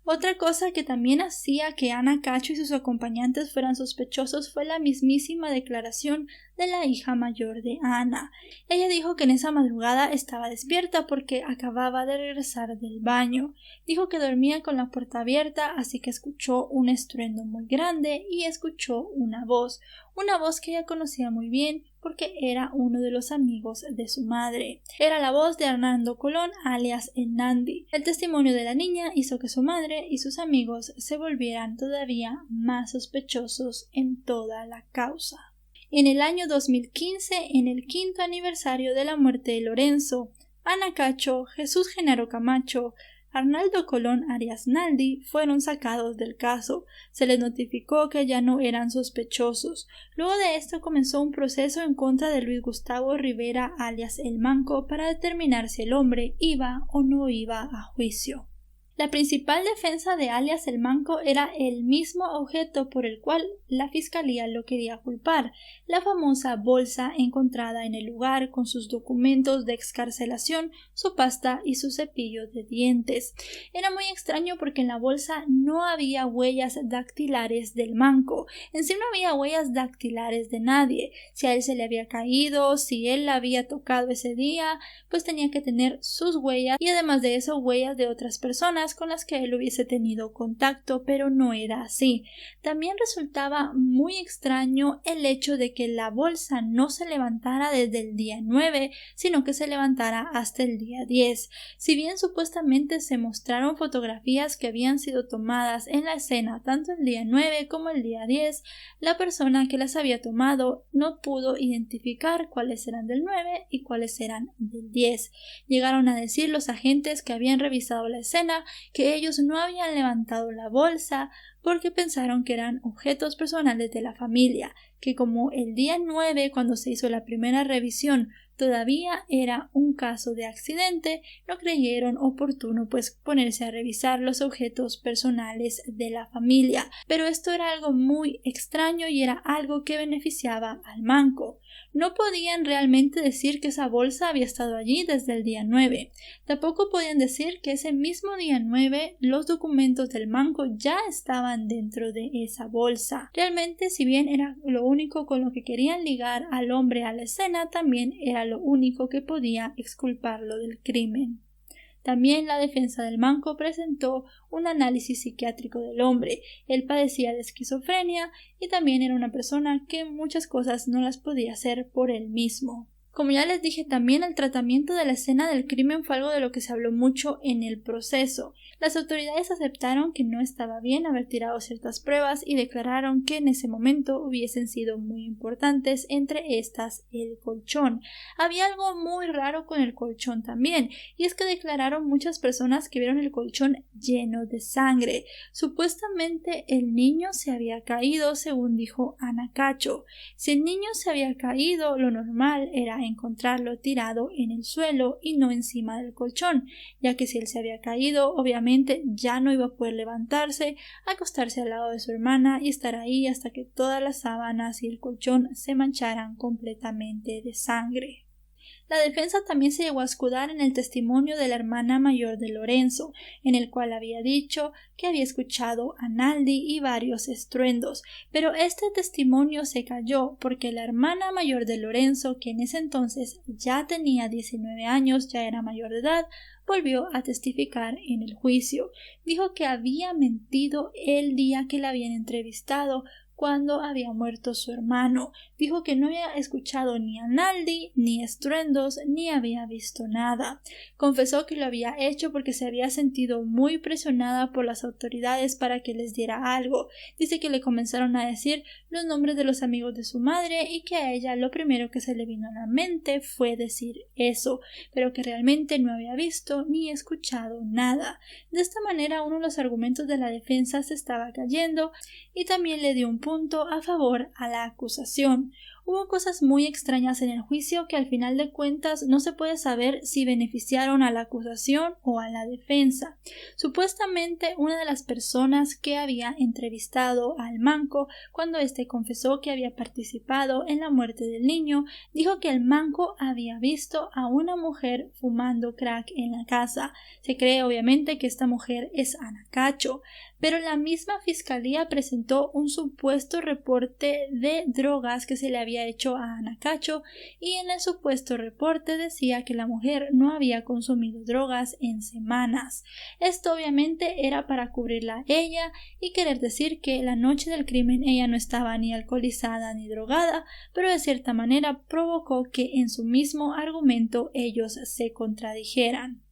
Otra cosa que también hacía que Anna Cacho y sus acompañantes fueran sospechosos fue la mismísima declaración de la hija mayor de Anna. Ella dijo que en esa madrugada estaba despierta porque acababa de regresar del baño. Dijo que dormía con la puerta abierta, así que escuchó un estruendo muy grande y escuchó una voz que ella conocía muy bien porque era uno de los amigos de su madre. Era la voz de Hernando Colón, alias el Nandi. El testimonio de la niña hizo que su madre y sus amigos se volvieran todavía más sospechosos en toda la causa. En el año 2015, en el 5º aniversario de la muerte de Lorenzo, Anna Cacho, Jesús Genaro Camacho, Arnaldo Colón Arias Naldi fueron sacados del caso. Se les notificó que ya no eran sospechosos. Luego de esto comenzó un proceso en contra de Luis Gustavo Rivera alias El Manco para determinar si el hombre iba o no iba a juicio. La principal defensa de alias El Manco era el mismo objeto por el cual la fiscalía lo quería culpar, la famosa bolsa encontrada en el lugar con sus documentos de excarcelación, su pasta y su cepillo de dientes. Era muy extraño porque en la bolsa no había huellas dactilares del Manco, en sí no había huellas dactilares de nadie. Si a él se le había caído, si él la había tocado ese día, pues tenía que tener sus huellas y además de eso huellas de otras personas con las que él hubiese tenido contacto, pero no era así. También resultaba muy extraño el hecho de que la bolsa no se levantara desde el día 9, sino que se levantara hasta el día 10. Si bien supuestamente se mostraron fotografías que habían sido tomadas en la escena tanto el día 9 como el día 10, la persona que las había tomado no pudo identificar cuáles eran del 9 y cuáles eran del 10. Llegaron a decir los agentes que habían revisado la escena que ellos no habían levantado la bolsa porque pensaron que eran objetos personales de la familia, que como el día 9, cuando se hizo la primera revisión, todavía era un caso de accidente, no creyeron oportuno ponerse a revisar los objetos personales de la familia. Pero esto era algo muy extraño y era algo que beneficiaba al manco. No podían realmente decir que esa bolsa había estado allí desde el día 9. Tampoco podían decir que ese mismo día 9 los documentos del manco ya estaban dentro de esa bolsa. Realmente, si bien era lo único con lo que querían ligar al hombre a la escena, también era lo único que podía exculparlo del crimen. También la defensa del manco presentó un análisis psiquiátrico del hombre. Él padecía de esquizofrenia y también era una persona que muchas cosas no las podía hacer por él mismo. Como ya les dije, también el tratamiento de la escena del crimen fue algo de lo que se habló mucho en el proceso. Las autoridades aceptaron que no estaba bien haber tirado ciertas pruebas y declararon que en ese momento hubiesen sido muy importantes, entre estas el colchón. Había algo muy raro con el colchón también, y es que declararon muchas personas que vieron el colchón lleno de sangre. Supuestamente el niño se había caído, según dijo Anacacho. Si el niño se había caído, lo normal era encontrarlo tirado en el suelo y no encima del colchón, ya que si él se había caído, obviamente ya no iba a poder levantarse, acostarse al lado de su hermana y estar ahí hasta que todas las sábanas y el colchón se mancharan completamente de sangre. La defensa también se llegó a escudar en el testimonio de la hermana mayor de Lorenzo, en el cual había dicho que había escuchado a Naldi y varios estruendos, pero este testimonio se cayó porque la hermana mayor de Lorenzo, que en ese entonces ya tenía 19 años, ya era mayor de edad, volvió a testificar en el juicio. Dijo que había mentido el día que la habían entrevistado cuando había muerto su hermano. Dijo que no había escuchado ni a Naldi, ni estruendos, ni había visto nada. Confesó que lo había hecho porque se había sentido muy presionada por las autoridades para que les diera algo. Dice que le comenzaron a decir los nombres de los amigos de su madre y que a ella lo primero que se le vino a la mente fue decir eso, pero que realmente no había visto ni escuchado nada. De esta manera uno de los argumentos de la defensa se estaba cayendo y también le dio un punto a favor a la acusación. Hubo cosas muy extrañas en el juicio que al final de cuentas no se puede saber si beneficiaron a la acusación o a la defensa. Supuestamente una de las personas que había entrevistado al manco cuando éste confesó que había participado en la muerte del niño, dijo que el manco había visto a una mujer fumando crack en la casa. Se cree obviamente que esta mujer es Anacacho, pero la misma fiscalía presentó un supuesto reporte de drogas que se le había hecho a Anacacho y en el supuesto reporte decía que la mujer no había consumido drogas en semanas. Esto obviamente era para cubrirla a ella y querer decir que la noche del crimen ella no estaba ni alcoholizada ni drogada, pero de cierta manera provocó que en su mismo argumento ellos se contradijeran.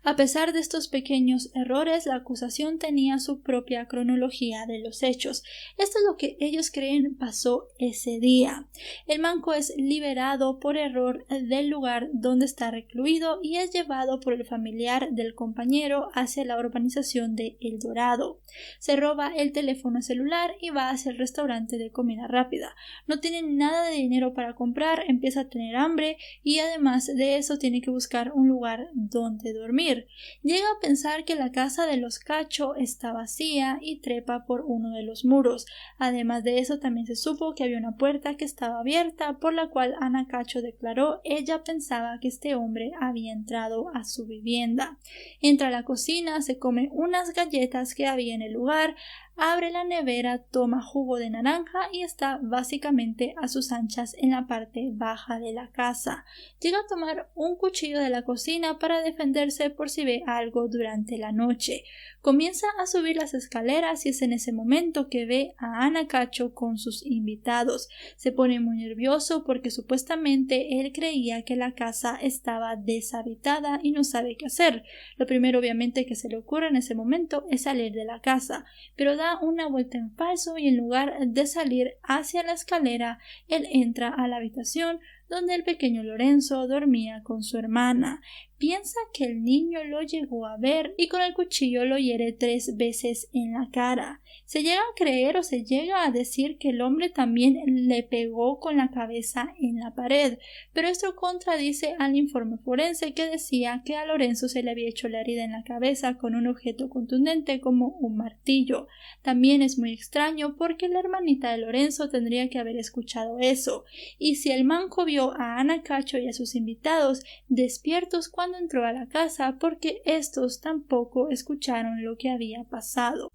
A pesar de estos pequeños errores, la acusación tenía su propia cronología de los hechos. Esto es lo que ellos creen pasó ese día. El manco es liberado por error del lugar donde está recluido y es llevado por el familiar del compañero hacia la urbanización de El Dorado. Se roba el teléfono celular y va hacia el restaurante de comida rápida. No tiene nada de dinero para comprar, empieza a tener hambre y además de eso tiene que buscar un lugar donde dormir. Llega a pensar que la casa de los Cacho está vacía y trepa por uno de los muros. Además de eso, también se supo que había una puerta que estaba abierta, por la cual Anacacho declaró ella pensaba que este hombre había entrado a su vivienda. Entra a la cocina, se come unas galletas que había en el lugar, abre la nevera, toma jugo de naranja y está básicamente a sus anchas en la parte baja de la casa. Llega a tomar un cuchillo de la cocina para defenderse por si ve algo durante la noche. Comienza a subir las escaleras y es en ese momento que ve a Anacacho con sus invitados. Se pone muy nervioso porque supuestamente él creía que la casa estaba deshabitada y no sabe qué hacer. Lo primero obviamente que se le ocurre en ese momento es salir de la casa, pero da una vuelta en falso y en lugar de salir hacia la escalera, él entra a la habitación donde el pequeño Lorenzo dormía con su hermana. Piensa que el niño lo llegó a ver y con el cuchillo lo hiere 3 veces en la cara. Se llega a creer o se llega a decir que el hombre también le pegó con la cabeza en la pared, pero esto contradice al informe forense que decía que a Lorenzo se le había hecho la herida en la cabeza con un objeto contundente como un martillo. También es muy extraño porque la hermanita de Lorenzo tendría que haber escuchado eso, y si el manco vio a Ana Cacho y a sus invitados despiertos cuando entró a la casa, porque estos tampoco escucharon lo que había pasado.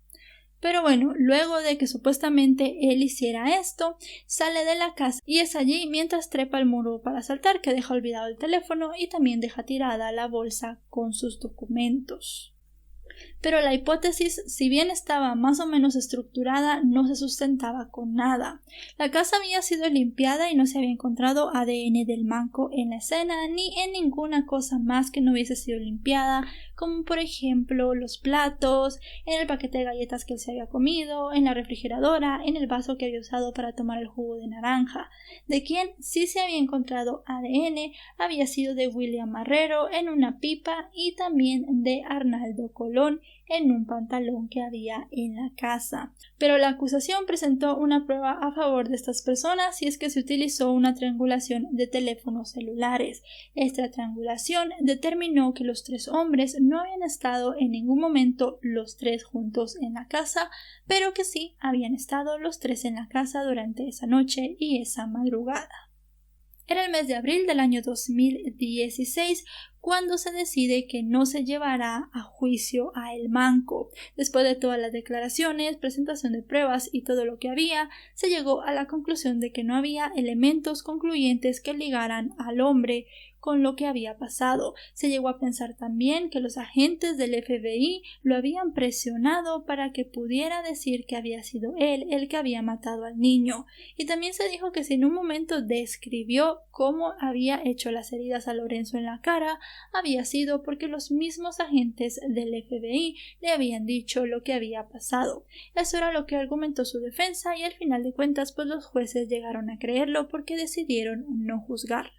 Pero bueno, luego de que supuestamente él hiciera esto, sale de la casa y es allí mientras trepa el muro para saltar que deja olvidado el teléfono y también deja tirada la bolsa con sus documentos. Pero la hipótesis, si bien estaba más o menos estructurada, no se sustentaba con nada. La casa había sido limpiada y no se había encontrado ADN del manco en la escena ni en ninguna cosa más que no hubiese sido limpiada, como por ejemplo los platos, en el paquete de galletas que él se había comido, en la refrigeradora, en el vaso que había usado para tomar el jugo de naranja. De quien sí se había encontrado ADN había sido de William Marrero en una pipa y también de Arnaldo Colón en un pantalón que había en la casa. Pero la acusación presentó una prueba a favor de estas personas y es que se utilizó una triangulación de teléfonos celulares. Esta triangulación determinó que los 3 hombres no habían estado en ningún momento los 3 juntos en la casa, pero que sí habían estado los 3 en la casa durante esa noche y esa madrugada. Era el mes de abril del año 2016 cuando se decide que no se llevará a juicio a el manco. Después de todas las declaraciones, presentación de pruebas y todo lo que había, se llegó a la conclusión de que no había elementos concluyentes que ligaran al hombre con lo que había pasado. Se llegó a pensar también que los agentes del FBI lo habían presionado para que pudiera decir que había sido él el que había matado al niño. Y también se dijo que si en un momento describió cómo había hecho las heridas a Lorenzo en la cara, había sido porque los mismos agentes del FBI le habían dicho lo que había pasado. Eso era lo que argumentó su defensa y al final de cuentas pues los jueces llegaron a creerlo porque decidieron no juzgarlo.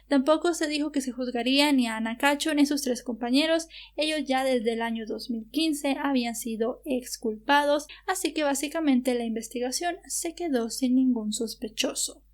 Tampoco se dijo que se juzgaría ni a Ana Cacho ni a sus 3 compañeros, ellos ya desde el año 2015 habían sido exculpados, así que básicamente la investigación se quedó sin ningún sospechoso.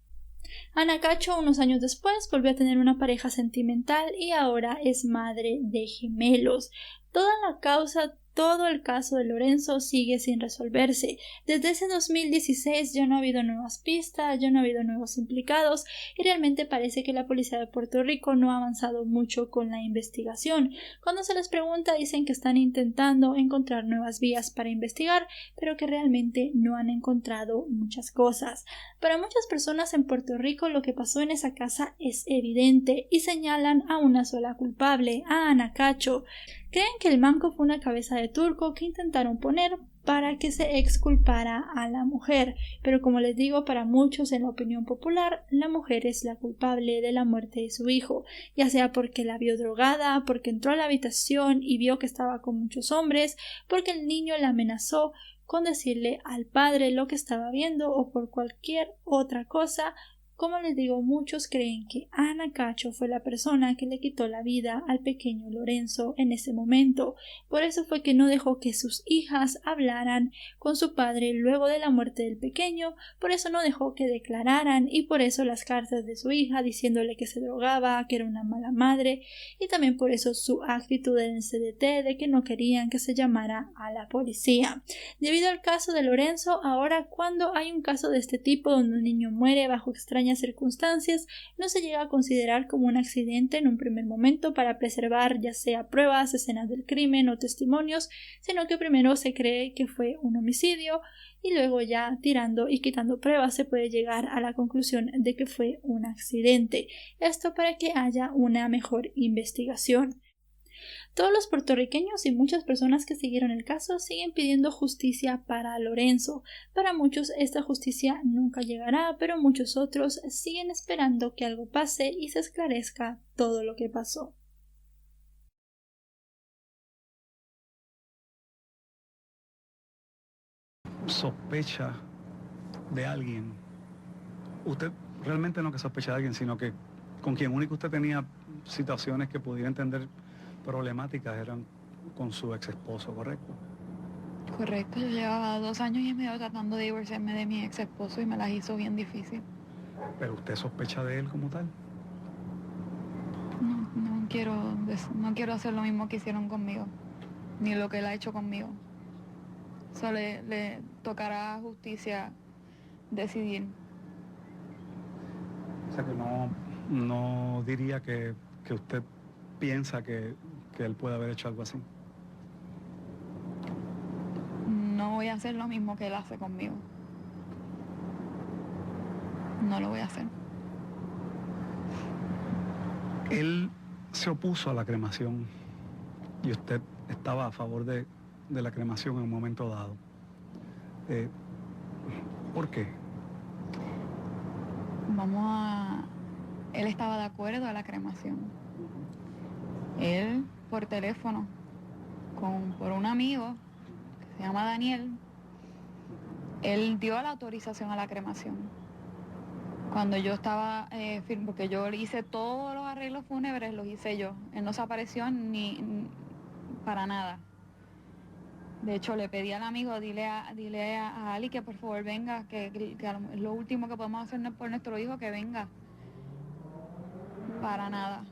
Ana Cacho unos años después volvió a tener una pareja sentimental y ahora es madre de gemelos. Todo el caso de Lorenzo sigue sin resolverse. Desde ese 2016 ya no ha habido nuevas pistas, ya no ha habido nuevos implicados y realmente parece que la policía de Puerto Rico no ha avanzado mucho con la investigación. Cuando se les pregunta dicen que están intentando encontrar nuevas vías para investigar, pero que realmente no han encontrado muchas cosas. Para muchas personas en Puerto Rico lo que pasó en esa casa es evidente y señalan a una sola culpable, a Ana Cacho. Creen que el manco fue una cabeza de turco que intentaron poner para que se exculpara a la mujer, pero como les digo, para muchos en la opinión popular, la mujer es la culpable de la muerte de su hijo, ya sea porque la vio drogada, porque entró a la habitación y vio que estaba con muchos hombres, porque el niño la amenazó con decirle al padre lo que estaba viendo o por cualquier otra cosa. Como les digo, muchos creen que Ana Cacho fue la persona que le quitó la vida al pequeño Lorenzo en ese momento. Por eso fue que no dejó que sus hijas hablaran con su padre luego de la muerte del pequeño, por eso no dejó que declararan y por eso las cartas de su hija diciéndole que se drogaba, que era una mala madre y también por eso su actitud en el CDT de que no querían que se llamara a la policía. Debido al caso de Lorenzo, ahora cuando hay un caso de este tipo donde un niño muere bajo extrañas circunstancias, no se llega a considerar como un accidente en un primer momento para preservar ya sea pruebas, escenas del crimen o testimonios, sino que primero se cree que fue un homicidio y luego ya tirando y quitando pruebas se puede llegar a la conclusión de que fue un accidente. Esto para que haya una mejor investigación. Todos los puertorriqueños y muchas personas que siguieron el caso siguen pidiendo justicia para Lorenzo. Para muchos esta justicia nunca llegará, pero muchos otros siguen esperando que algo pase y se esclarezca todo lo que pasó. Sospecha de alguien, usted realmente no que sospecha de alguien, sino que con quien único usted tenía situaciones que pudiera entender problemáticas eran con su ex esposo, ¿correcto? Correcto, yo llevaba 2 años y medio tratando de divorciarme de mi ex esposo y me las hizo bien difícil. Pero usted sospecha de él como tal. No quiero hacer lo mismo que hicieron conmigo, ni lo que él ha hecho conmigo. Solo le tocará a justicia decidir. O sea que no diría que usted piensa que él puede haber hecho algo así. No voy a hacer lo mismo que él hace conmigo. No lo voy a hacer. Él se opuso a la cremación y usted estaba a favor de la cremación en un momento dado. ¿Por qué? Él estaba de acuerdo a la cremación. Él, por teléfono, por un amigo que se llama Daniel, él dio la autorización a la cremación. Cuando yo estaba, porque yo hice todos los arreglos fúnebres, los hice yo. Él no se apareció ni para nada. De hecho, le pedí al amigo, dile a Ali que por favor venga, que es lo último que podemos hacer por nuestro hijo, que venga. Para nada.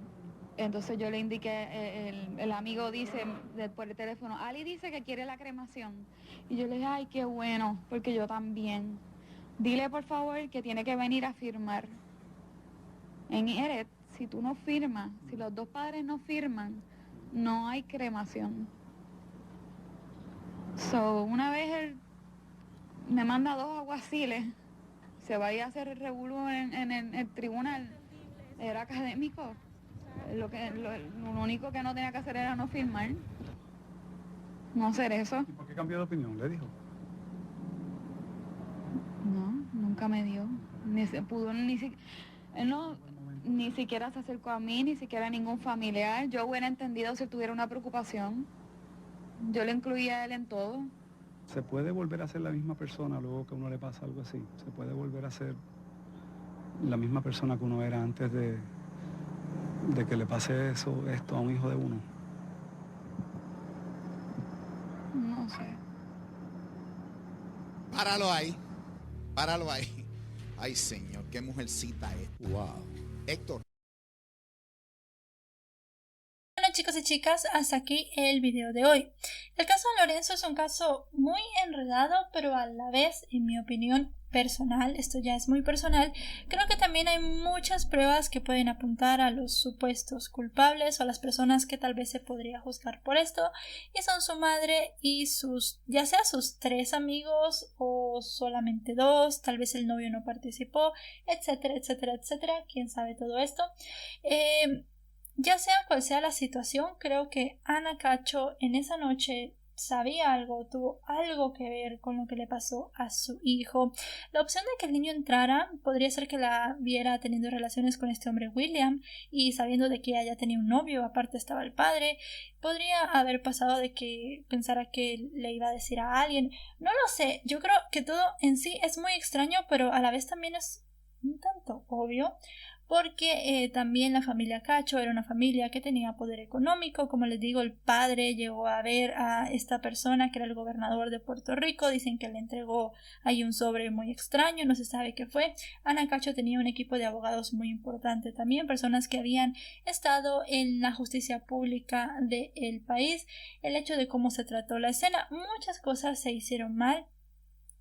Entonces yo le indiqué, el amigo dice por el teléfono, Ali dice que quiere la cremación. Y yo le dije, ay, qué bueno, porque yo también. Dile por favor que tiene que venir a firmar. En Eret, si tú no firmas, si los dos padres no firman, no hay cremación. Una vez él me manda 2 alguaciles, se va a ir a hacer el revolú en el tribunal, era académico. Lo único que no tenía que hacer era no firmar, no hacer eso. ¿Y por qué cambió de opinión? ¿Le dijo? No, nunca me dio. Él ni siquiera se acercó a mí, ni siquiera a ningún familiar. Yo hubiera entendido si tuviera una preocupación. Yo le incluía a él en todo. ¿Se puede volver a ser la misma persona luego que a uno le pasa algo así? ¿Se puede volver a ser la misma persona que uno era antes de que le pase esto a un hijo de uno? No sé. Páralo ahí. Ay, señor, qué mujercita es. Wow. Héctor. Bueno, chicos y chicas, hasta aquí el video de hoy. El caso de Lorenzo es un caso muy enredado, pero a la vez, en mi opinión personal, esto ya es muy personal, creo que también hay muchas pruebas que pueden apuntar a los supuestos culpables o a las personas que tal vez se podría juzgar por esto, y son su madre y ya sea sus 3 amigos o solamente 2, tal vez el novio no participó, etcétera, etcétera, etcétera, quién sabe todo esto. Ya sea cual sea la situación, creo que Ana Cacho en esa noche sabía algo, tuvo algo que ver con lo que le pasó a su hijo. La opción de que el niño entrara podría ser que la viera teniendo relaciones con este hombre William y sabiendo de que ella tenía un novio, aparte estaba el padre. Podría haber pasado de que pensara que le iba a decir a alguien. No lo sé, yo creo que todo en sí es muy extraño, pero a la vez también es un tanto obvio. Porque también la familia Cacho era una familia que tenía poder económico. Como les digo, el padre llegó a ver a esta persona que era el gobernador de Puerto Rico. Dicen que le entregó ahí un sobre muy extraño, no se sabe qué fue. Ana Cacho tenía un equipo de abogados muy importante también, personas que habían estado en la justicia pública del país. El hecho de cómo se trató la escena, muchas cosas se hicieron mal.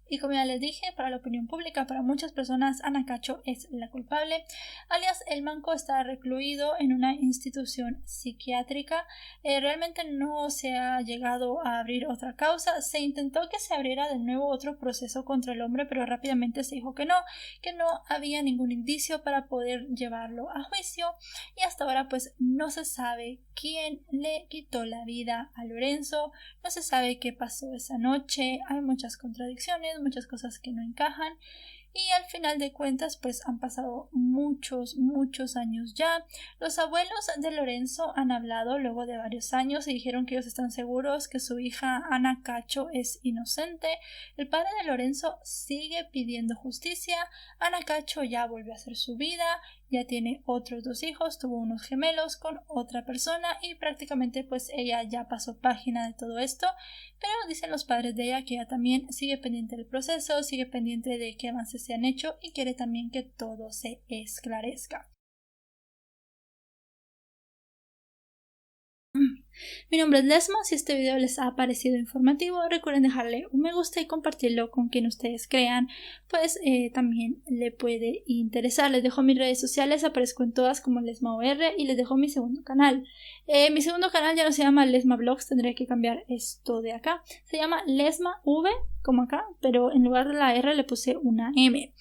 Y como ya les dije, para la opinión pública, para muchas personas, Ana Cacho es la culpable. Alias, el manco está recluido en una institución psiquiátrica. Realmente no se ha llegado a abrir otra causa. Se intentó que se abriera de nuevo otro proceso contra el hombre, pero rápidamente se dijo que no había ningún indicio para poder llevarlo a juicio. Y hasta ahora pues no se sabe quién le quitó la vida a Lorenzo, no se sabe qué pasó esa noche, hay muchas contradicciones, muchas cosas que no encajan y al final de cuentas pues han pasado muchos años ya. Los abuelos de Lorenzo han hablado luego de varios años y dijeron que ellos están seguros que su hija Ana Cacho es inocente. El padre de Lorenzo sigue pidiendo justicia. Ana Cacho ya volvió a hacer su vida, ya tiene otros 2 hijos, tuvo unos gemelos con otra persona y prácticamente pues ella ya pasó página de todo esto, pero dicen los padres de ella que ella también sigue pendiente del proceso, sigue pendiente de qué avances se han hecho y quiere también que todo se esclarezca. Mi nombre es Lesma. Si este video les ha parecido informativo, recuerden dejarle un me gusta y compartirlo con quien ustedes crean, pues también le puede interesar. Les dejo mis redes sociales, aparezco en todas como LesmaOR y les dejo mi segundo canal. Mi segundo canal ya no se llama Lesma Vlogs, tendré que cambiar esto de acá. Se llama Lesma V, como acá, pero en lugar de la R le puse una M.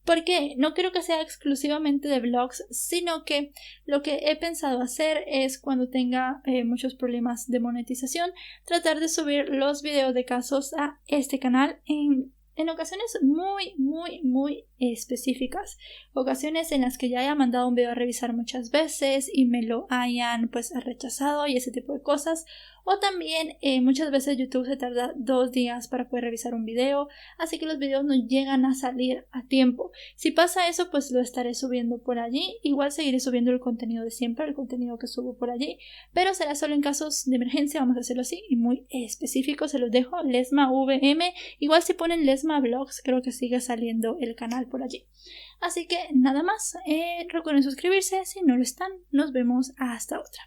Porque no quiero que sea exclusivamente de vlogs, sino que lo que he pensado hacer es cuando tenga muchos problemas de monetización, tratar de subir los videos de casos a este canal en ocasiones muy específicas, ocasiones en las que ya haya mandado un video a revisar muchas veces y me lo hayan pues rechazado y ese tipo de cosas, o también muchas veces YouTube se tarda 2 días para poder revisar un video, así que los videos no llegan a salir a tiempo. Si pasa eso, pues lo estaré subiendo por allí. Igual seguiré subiendo el contenido de siempre, el contenido que subo por allí, pero será solo en casos de emergencia, vamos a hacerlo así y muy específico. Se los dejo, Lesma VM. Igual si ponen Lesma Vlogs, creo que sigue saliendo el canal por allí. Así que nada más, recuerden suscribirse si no lo están. Nos vemos hasta otra.